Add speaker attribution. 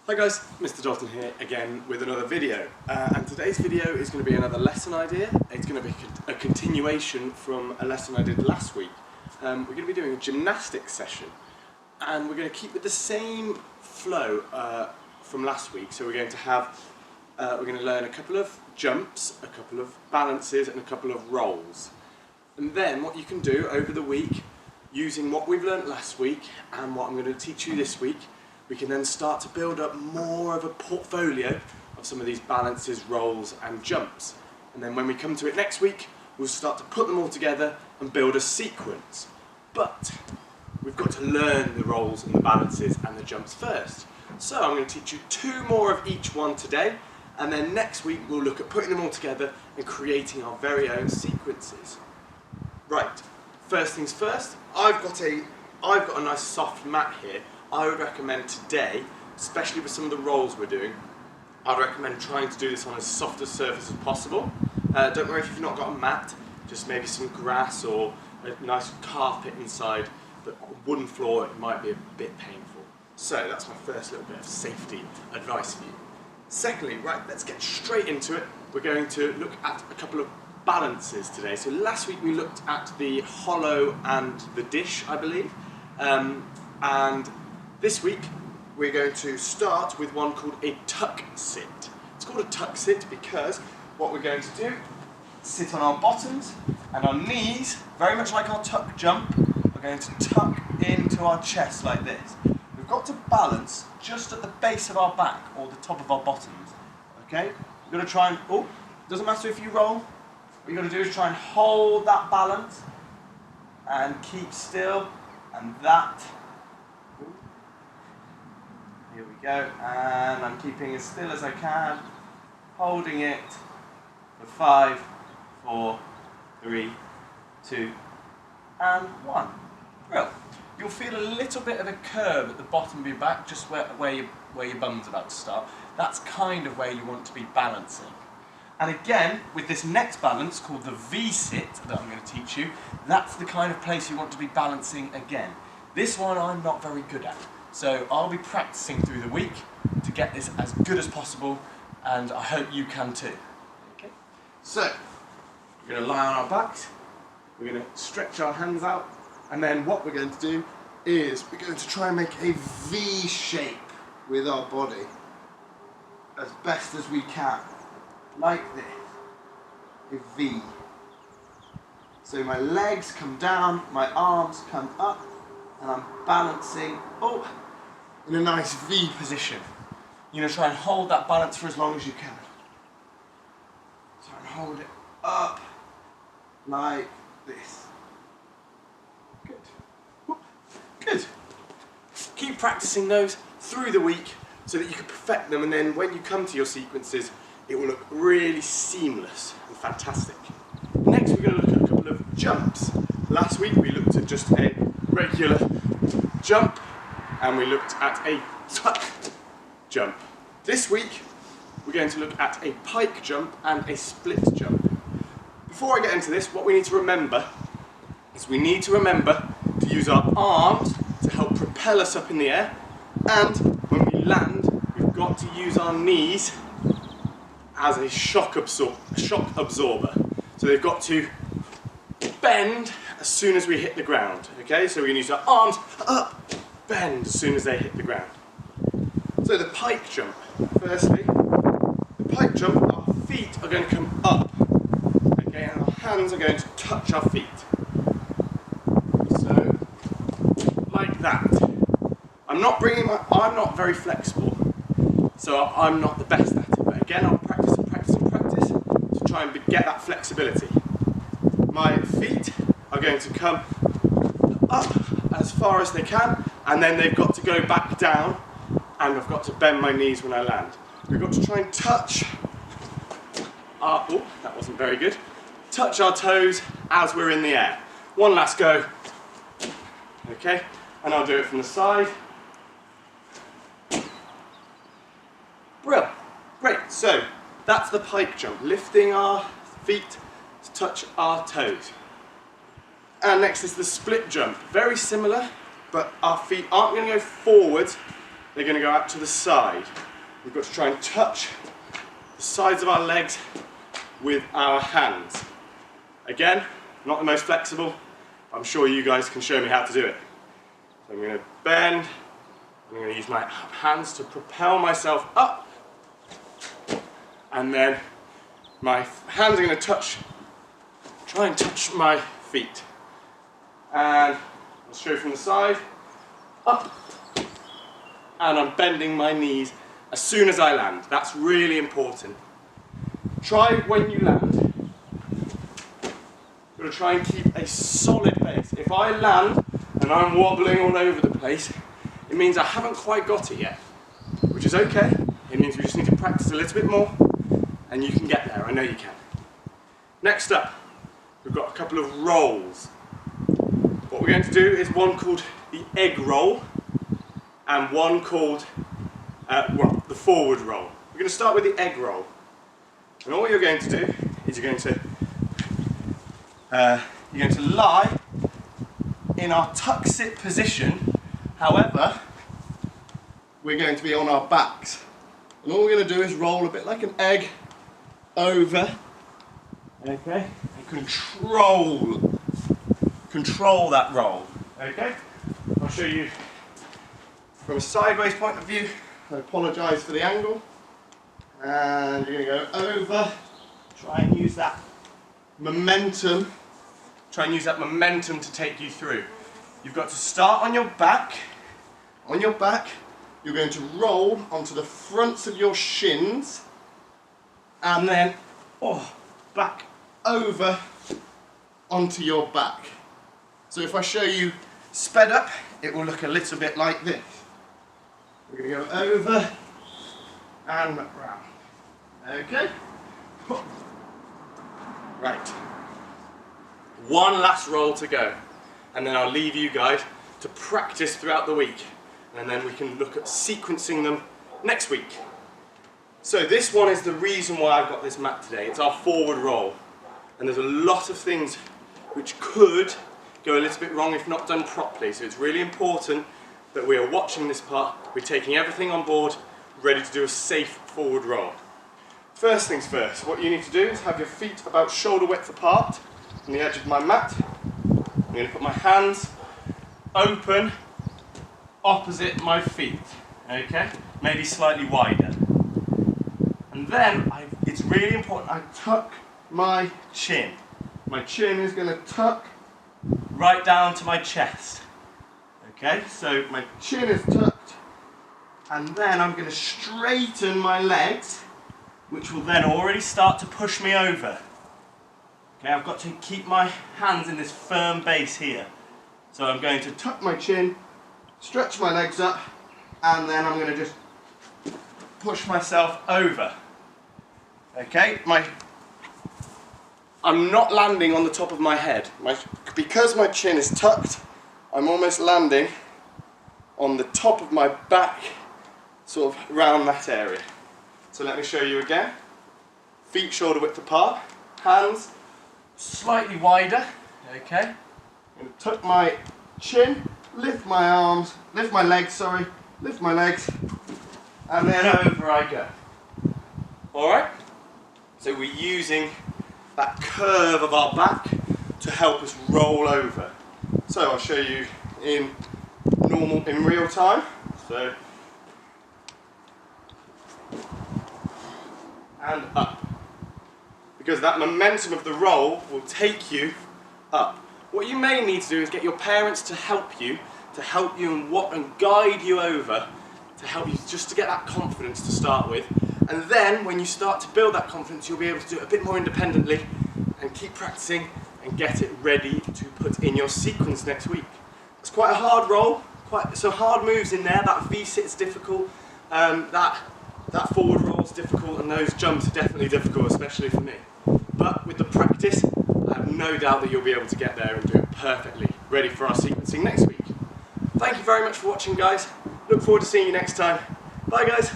Speaker 1: Hi guys, Mr. Dalton here again with another video, and today's video is going to be another lesson idea. It's going to be a continuation from a lesson I did last week. We're going to be doing a gymnastics session, and we're going to keep with the same flow from last week. So we're going to learn a couple of jumps, a couple of balances and a couple of rolls. And then what you can do over the week, using what we've learned last week and what I'm going to teach you this week, we can then start to build up more of a portfolio of some of these balances, rolls and jumps. And then when we come to it next week, we'll start to put them all together and build a sequence. But we've got to learn the rolls and the balances and the jumps first. So I'm going to teach you two more of each one today, and then next week we'll look at putting them all together and creating our very own sequences. Right, first things first, I've got a nice soft mat here. I would recommend today, especially with some of the rolls we're doing, I'd recommend trying to do this on as soft a surface as possible. Don't worry if you've not got a mat, just maybe some grass or a nice carpet inside, but on a wooden floor it might be a bit painful. So that's my first little bit of safety advice for you. Secondly, right, let's get straight into it. We're going to look at a couple of balances today. So last week we looked at the hollow and the dish, I believe, and this week we're going to start with one called a tuck sit. It's called a tuck sit because what we're going to do, sit on our bottoms and our knees, very much like our tuck jump, we're going to tuck into our chest like this. We've got to balance just at the base of our back or the top of our bottoms. Okay? We're going to try and, doesn't matter if you roll, what you've got to do is try and hold that balance and keep still, and that. Here we go, and I'm keeping as still as I can, holding it for 5, 4, 3, 2, and 1. Well, you'll feel a little bit of a curve at the bottom of your back, just where your bum's about to start. That's kind of where you want to be balancing. And again, with this next balance called the V-sit that I'm going to teach you, that's the kind of place you want to be balancing again. This one I'm not very good at. So I'll be practicing through the week to get this as good as possible, and I hope you can too. Okay. So, we're going to lie on our backs, we're going to stretch our hands out, and then what we're going to do is we're going to try and make a V shape with our body as best as we can, like this, a V. So my legs come down, my arms come up, and I'm balancing in a nice V position. You're going to try and hold that balance for as long as you can. Try and hold it up like this. Good. Good. Keep practicing those through the week so that you can perfect them, and then when you come to your sequences it will look really seamless and fantastic. Next we're going to look at a couple of jumps. Last week we looked at just a regular jump and we looked at a tuck jump. This week we're going to look at a pike jump and a split jump. Before I get into this, what we need to remember is we need to remember to use our arms to help propel us up in the air, and when we land we've got to use our knees as a shock absorber. So they've got to bend as soon as we hit the ground. Okay, so we're going to use our arms up, bend as soon as they hit the ground. So the pike jump, firstly, the pike jump, our feet are going to come up, okay, and our hands are going to touch our feet. So, like that. I'm not very flexible, so I'm not the best at it, but again I'll practice and practice and practice to try and get that flexibility. My feet are going to come up as far as they can, and then they've got to go back down, and I've got to bend my knees when I land. We've got to try and touch our, that wasn't very good, touch our toes as we're in the air. One last go, okay, and I'll do it from the side. Brilliant, great, so that's the pike jump, lifting our feet to touch our toes. And next is the split jump, very similar, but our feet aren't going to go forward, they're going to go out to the side. We've got to try and touch the sides of our legs with our hands. Again, not the most flexible. I'm sure you guys can show me how to do it. So I'm going to bend. I'm going to use my hands to propel myself up. And then my hands are going to try and touch my feet. And I'll show you from the side. Up. And I'm bending my knees as soon as I land. That's really important. Try when you land. You've got to try and keep a solid base. If I land and I'm wobbling all over the place, it means I haven't quite got it yet, which is okay. It means we just need to practice a little bit more and you can get there. I know you can. Next up, we've got a couple of rolls. What we're going to do is one called the egg roll and one called the forward roll. We're going to start with the egg roll. And all you're going to do is you're going to lie in our tuck sit position. However, we're going to be on our backs. And all we're going to do is roll a bit like an egg over, okay, and control that roll, okay. I'll show you from a sideways point of view. I apologise for the angle. And you're going to go over, try and use that momentum to take you through. You've got to start on your back. On your back, you're going to roll onto the fronts of your shins and then back over onto your back. So if I show you sped up, it will look a little bit like this. We're going to go over and round. Okay? Right. One last roll to go. And then I'll leave you guys to practice throughout the week. And then we can look at sequencing them next week. So this one is the reason why I've got this mat today. It's our forward roll. And there's a lot of things which could go a little bit wrong if not done properly. So it's really important that we are watching this part, we're taking everything on board, ready to do a safe forward roll. First things first, what you need to do is have your feet about shoulder width apart from the edge of my mat. I'm going to put my hands open opposite my feet, okay? Maybe slightly wider. And then it's really important I tuck my chin. My chin is going to tuck right down to my chest. Okay, so my chin is tucked and then I'm going to straighten my legs, which will then already start to push me over. Okay, I've got to keep my hands in this firm base here. So I'm going to tuck my chin, stretch my legs up, and then I'm going to just push myself over. Okay, I'm not landing on the top of my head. Because my chin is tucked, I'm almost landing on the top of my back, sort of around that area. So let me show you again. Feet shoulder width apart, hands slightly wider, okay. I'm going to tuck my chin, lift my arms, lift my legs, and then over I go. Alright? So we're using that curve of our back to help us roll over. So I'll show you in real time. So, and up. Because that momentum of the roll will take you up. What you may need to do is get your parents to help you and guide you over, to help you just to get that confidence to start with. And then when you start to build that confidence, you'll be able to do it a bit more independently and keep practicing and get it ready to put in your sequence next week. It's quite a hard roll, some hard moves in there. That V-sit's difficult, that forward roll's difficult, and those jumps are definitely difficult, especially for me. But with the practice, I have no doubt that you'll be able to get there and do it perfectly, ready for our sequencing next week. Thank you very much for watching, guys. Look forward to seeing you next time. Bye, guys.